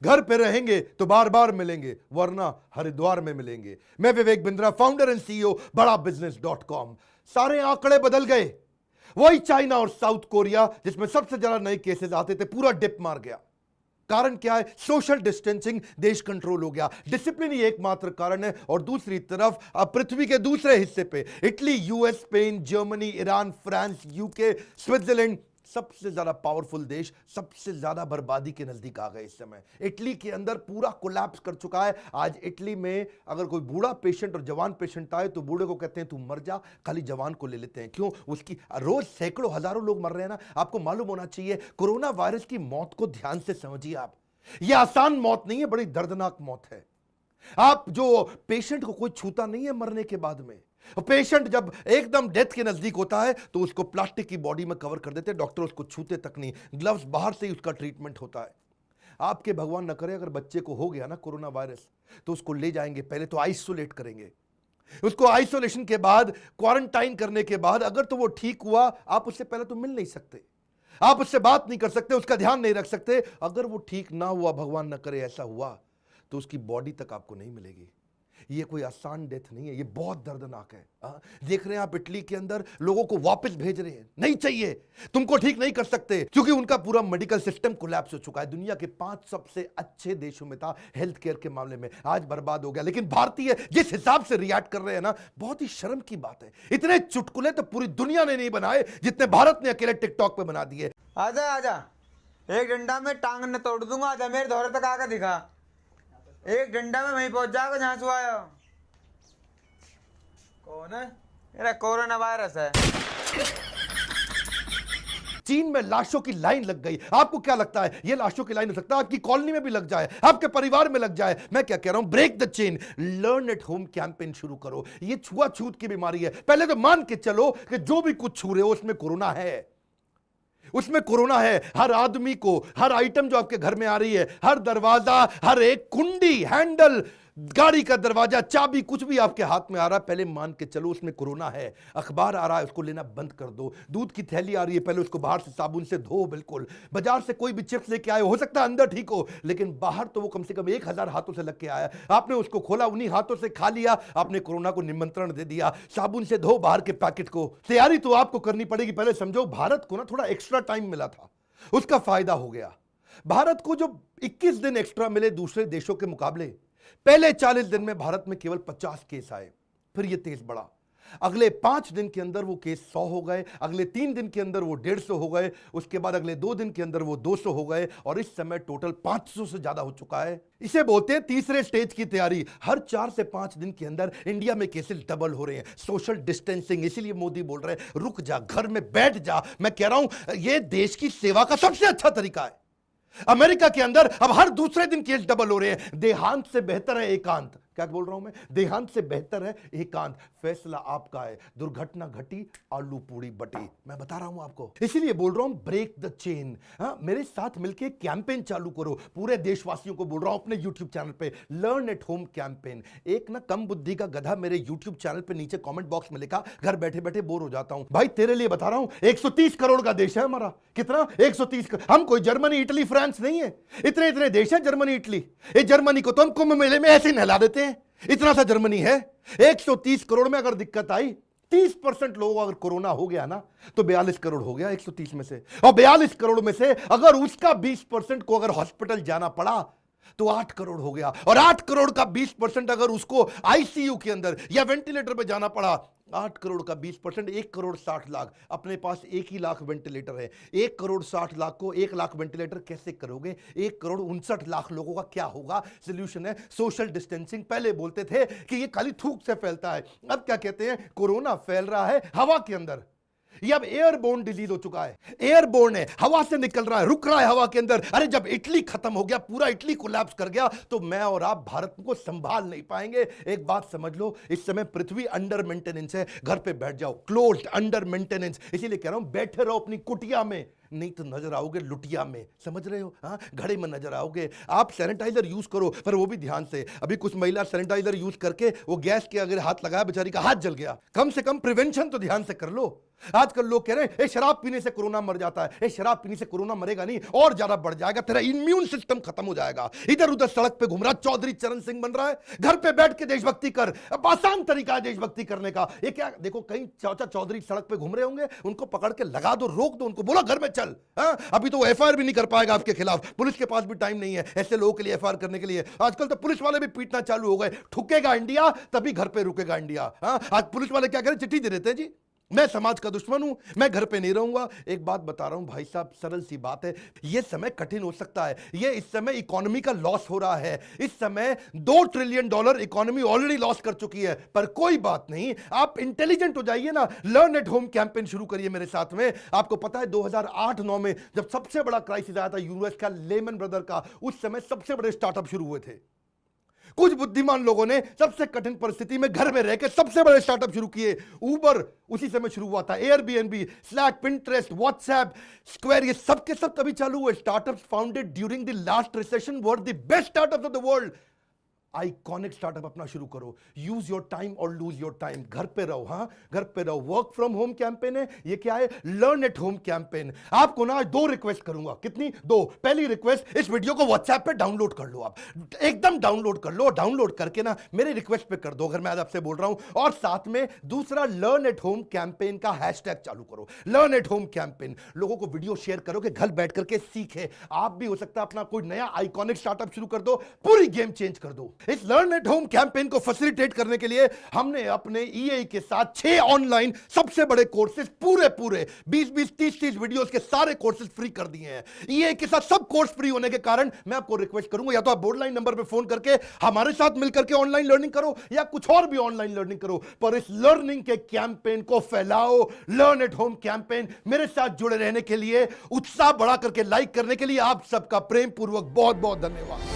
घर पे रहेंगे तो बार बार मिलेंगे, वरना हरिद्वार में मिलेंगे। मैं Vivek Bindra, founder and CEO बड़ा बिजनेस.com। सारे आंकड़े बदल गए। वही चाइना और साउथ कोरिया जिसमें सबसे ज्यादा नए केसेस आते थे, पूरा डिप मार गया। कारण क्या है? सोशल डिस्टेंसिंग, देश कंट्रोल हो गया। डिसिप्लिन ही एकमात्र कारण है। और दूसरी तरफ अब पृथ्वी के दूसरे हिस्से पे Italy, US, Spain, Germany, Iran, France, UK, Switzerland, सबसे ज्यादा पावरफुल देश सबसे ज्यादा बर्बादी के नजदीक आ गए। इस समय इटली के अंदर पूरा कोलैप्स कर चुका है। आज इटली में अगर कोई बूढ़ा पेशेंट और जवान पेशेंट आए तो बूढ़े को कहते हैं तू मर जा, खाली जवान को ले लेते हैं। क्यों? उसकी रोज सैकड़ों हजारों लोग मर रहे हैं ना। आपको मालूम होना चाहिए, कोरोना वायरस की मौत को ध्यान से समझिए आप। यह आसान मौत नहीं है, बड़ी दर्दनाक मौत है। आप जो पेशेंट को कोई छूता नहीं है मरने के बाद में, पेशेंट जब एकदम डेथ के नजदीक होता है तो उसको प्लास्टिक की बॉडी में कवर कर देते हैं, डॉक्टर उसको छूते तक नहीं, ग्लव्स बाहर से ही उसका ट्रीटमेंट होता है। आपके भगवान न करे अगर बच्चे को हो गया ना कोरोना वायरस, तो उसको ले जाएंगे, पहले तो आइसोलेट करेंगे, उसको आइसोलेशन के बाद क्वारंटाइन करने के बाद अगर तो वो ठीक हुआ, आप उससे पहले तो मिल नहीं सकते, आप उससे बात नहीं कर सकते, उसका ध्यान नहीं रख सकते। अगर वो ठीक ना हुआ, भगवान न करे ऐसा हुआ, तो उसकी बॉडी तक आपको नहीं मिलेगी। ये कोई आसान डेथ नहीं है, ये बहुत दर्दनाक है। देख रहे हैं आप इटली के अंदर लोगों को वापस भेज रहे हैं, नहीं चाहिए, तुमको ठीक नहीं कर सकते, क्योंकि उनका पूरा मेडिकल सिस्टम कोलैप्स हो चुका है। दुनिया के 5 सबसे अच्छे देशों में था हेल्थ केयर के मामले में, आज बर्बाद हो गया। लेकिन भारतीय जिस हिसाब से रिएक्ट कर रहे हैं ना, बहुत ही शर्म की बात है। इतने चुटकुले तो पूरी दुनिया ने नहीं बनाए जितने भारत ने अकेले टिकटॉक पे बना दिए। आजा आजा, एक डंडा में टांग न तोड़ दूंगा। आजा मेरे दौरे तक आकर दिखा, एक डंडा में वहीं पहुंच जाएगा जहां से आया। कौन है? मेरा कोरोना वायरस है। चीन में लाशों की लाइन लग गई। आपको क्या लगता है ये लाशों की लाइन हो सकता है आपकी कॉलोनी में भी लग जाए, आपके परिवार में लग जाए? मैं क्या कह रहा हूं, break the chain, learn at home campaign शुरू करो। ये छुआछूत की बीमारी है, पहले तो मान के चलो कि जो भी कुछ छू रहे हो उसमें कोरोना है, उसमें कोरोना है। हर आदमी को, हर आइटम जो आपके घर में आ रही है, हर दरवाजा, हर एक कुंडी, हैंडल, गाड़ी का दरवाजा, चाबी, कुछ भी आपके हाथ में आ रहा है, पहले मान के चलो उसमें कोरोना है। अखबार आ रहा है, उसको लेना बंद कर दो। दूध की थैली आ रही है, पहले उसको बाहर से साबुन से धो। बिल्कुल, बाजार से कोई भी चिप्स लेके आए, हो सकता है अंदर ठीक हो, लेकिन बाहर तो वो कम से कम 1000 हाथों से लग के आया। आपने उसको खोला, उन्हीं हाथों से खा लिया, आपने कोरोना को निमंत्रण दे दिया। साबुन से धो बाहर के पैकेट को। तैयारी तो आपको करनी पड़ेगी। पहले समझो, भारत को ना थोड़ा एक्स्ट्रा टाइम मिला था, उसका फायदा हो गया। भारत को जो 21 दिन एक्स्ट्रा मिले दूसरे देशों के मुकाबले, पहले 40 दिन में भारत में केवल 50 केस आए, फिर यह तेज बढ़ा। अगले 5 दिन के अंदर वो केस 100 हो गए, अगले 3 दिन के अंदर वो 150 हो गए, उसके बाद अगले 2 दिन के अंदर वो 200 हो गए, और इस समय टोटल 500 से ज्यादा हो चुका है। इसे बोलते हैं तीसरे स्टेज की तैयारी। हर 4 से 5 दिन के अंदर इंडिया में केसेस डबल हो रहे हैं। सोशल डिस्टेंसिंग, इसीलिए मोदी बोल रहे हैं रुक जा, घर में बैठ जा। मैं कह रहा हूं यह देश की सेवा का सबसे अच्छा तरीका है। अमेरिका के अंदर अब हर दूसरे दिन केस डबल हो रहे हैं। देहांत से बेहतर है एकांत। क्या बोल रहा हूं मैं? देहांत से बेहतर है एकांत। फैसला आपका है। दुर्घटना घटी, आलू पूड़ी बटी। मैं बता रहा हूं आपको, इसीलिए बोल रहा हूं ब्रेक द चेन। मेरे साथ मिलकर कैंपेन चालू करो। पूरे देशवासियों को बोल रहा हूं अपने यूट्यूब चैनल पे, लर्न एट होम कैंपेन। एक ना कम बुद्धि का गधा मेरे यूट्यूब चैनल पे नीचे कमेंट बॉक्स में लिखा, घर बैठे बैठे बोर हो जाता हूं। भाई तेरे लिए बता रहा हूं, 130 करोड़ का देश है हमारा। कितना? 130 करोड़। हम कोई जर्मनी, इटली, फ्रांस नहीं है। इतने इतने देश है जर्मनी, इटली। इस जर्मनी को तो हम कुंभ मेले में ऐसे ही नहला देते हैं, इतना सा जर्मनी है। 130 करोड़ में अगर दिक्कत आई, 30% लोगों को अगर कोरोना हो गया ना, तो 42 करोड़ हो गया 130 में से। और 42 करोड़ में से अगर उसका 20% को अगर हॉस्पिटल जाना पड़ा, तो 8 करोड़ हो गया। और 8 करोड़ का 20% अगर उसको आईसीयू के अंदर या वेंटिलेटर पे जाना पड़ा, 8 करोड़ का 20%, 1 करोड़ 60 लाख। अपने पास 1 ही लाख वेंटिलेटर है। 1 करोड़ 60 लाख को 1 लाख वेंटिलेटर कैसे करोगे? 1 करोड़ 59 लाख लोगों का क्या होगा? सोल्यूशन है सोशल डिस्टेंसिंग। पहले बोलते थे कि ये खाली थूक से फैलता है, अब क्या कहते हैं? कोरोना फैल रहा है हवा के अंदर। ये अब एयरबोर्न डिजीज हो चुका है। एयरबोर्न है, हवा से निकल रहा है, रुक रहा है हवा के अंदर। अरे जब इटली खत्म हो गया, पूरा इटली कोलैप्स कर गया, तो मैं और आप भारत को संभाल नहीं पाएंगे। एक बात समझ लो, इस समय पृथ्वी अंडर मेंटेनेंस है। घर पे बैठ जाओ, क्लोज्ड, अंडर मेंटेनेंस। इसीलिए कह रहा हूं बैठे रहो अपनी कुटिया में, नहीं तो नजर आओगे लुटिया में, समझ रहे हो? हाँ, घड़े में नजर आओगे। आप सैनिटाइजर यूज करो, पर वो भी ध्यान से। अभी कुछ महिला सैनिटाइजर यूज करके वो गैस के अगर हाथ लगाया, बेचारी का हाथ जल गया। कम से कम प्रिवेंशन तो ध्यान से कर लो। आजकल लोग कह रहे हैं शराब पीने से कोरोना मर जाता है। शराब पीने से कोरोना मरेगा नहीं, और ज्यादा बढ़ जाएगा, तेरा इम्यून सिस्टम खत्म हो जाएगा। इधर उधर सड़क पे घूम रहा चौधरी चरण सिंह बन रहा है। घर पे बैठ के देशभक्ति कर, अब आसान तरीका है देशभक्ति करने का। ये क्या, देखो कहीं चाचा चौधरी सड़क पे घूम रहे होंगे, उनको पकड़ के लगा दो, रोक दो, उनको बोलो घर में चल। अभी तो वो एफआईआर भी नहीं कर पाएगा आपके खिलाफ, पुलिस के पास भी टाइम नहीं है ऐसे लोगों के लिए एफआईआर करने के लिए। आजकल तो पुलिस वाले भी पीटना चालू हो गए। ठुकेगा इंडिया तभी घर पे रुकेगा इंडिया। आज पुलिस वाले क्या करें, चिट्ठी दे देते हैं जी, मैं समाज का दुश्मन हूं, मैं घर पे नहीं रहूंगा। एक बात बता रहा हूं भाई साहब, सरल सी बात है, यह समय कठिन हो सकता है। ये इस समय इकोनॉमी का लॉस हो रहा है। इस समय $2 ट्रिलियन इकोनॉमी ऑलरेडी लॉस कर चुकी है, पर कोई बात नहीं, आप इंटेलिजेंट हो जाइए ना। लर्न एट होम कैंपेन शुरू करिए मेरे साथ में। आपको पता है 2008-9 में जब सबसे बड़ा क्राइसिस आया था यूएस का, लेमन ब्रदर का, उस समय सबसे बड़े स्टार्टअप शुरू हुए थे। कुछ बुद्धिमान लोगों ने सबसे कठिन परिस्थिति में घर में रहकर सबसे बड़े स्टार्टअप शुरू किए। उबर उसी समय शुरू हुआ था, Airbnb, slack, Pinterest, WhatsApp, square, ये सब के सब तभी चालू हुए। Startups founded during the last recession were the best startups of the world. Iconic startup अपना शुरू करो। यूज योर टाइम और लूज योर टाइम। घर पे रहो, हाँ घर पे रहो। वर्क फ्रॉम होम कैंपेन है ये, क्या है, लर्न एट होम कैंपेन। आपको ना 2 रिक्वेस्ट करूंगा। कितनी? 2। पहली रिक्वेस्ट, इस वीडियो को व्हाट्सएप पे डाउनलोड कर लो। आप एकदम डाउनलोड कर लो। डाउनलोड करके ना मेरे रिक्वेस्ट पे कर दो अगर मैं आज आपसे बोल रहा हूं। और साथ में दूसरा, लर्न एट होम कैंपेन का हैशटैग चालू करो, लर्न एट होम कैंपेन। लोगों को वीडियो शेयर करो कि घर बैठ करके सीखे। आप भी हो सकता है अपना कोई नया आइकॉनिक स्टार्टअप शुरू कर दो, पूरी गेम चेंज कर दो। इस लर्न एट होम कैंपेन को फैसिलिटेट करने के लिए हमने अपने ईए के साथ 6 ऑनलाइन सबसे बड़े कोर्सेज पूरे 20-20, 30-30 वीडियोस के सारे कोर्सेज फ्री कर दिए हैं। ईए के साथ सब कोर्स फ्री होने के कारण मैं आपको रिक्वेस्ट करूंगा, या तो आप बोर्डलाइन नंबर पे फोन करके हमारे साथ मिलकर के ऑनलाइन लर्निंग करो, या कुछ और भी ऑनलाइन लर्निंग करो, पर इस लर्निंग के कैंपेन को फैलाओ। लर्न एट होम कैंपेन मेरे साथ जुड़े रहने के लिए, उत्साह बढ़ा करके लाइक करने के लिए आप सबका प्रेम पूर्वक बहुत बहुत धन्यवाद।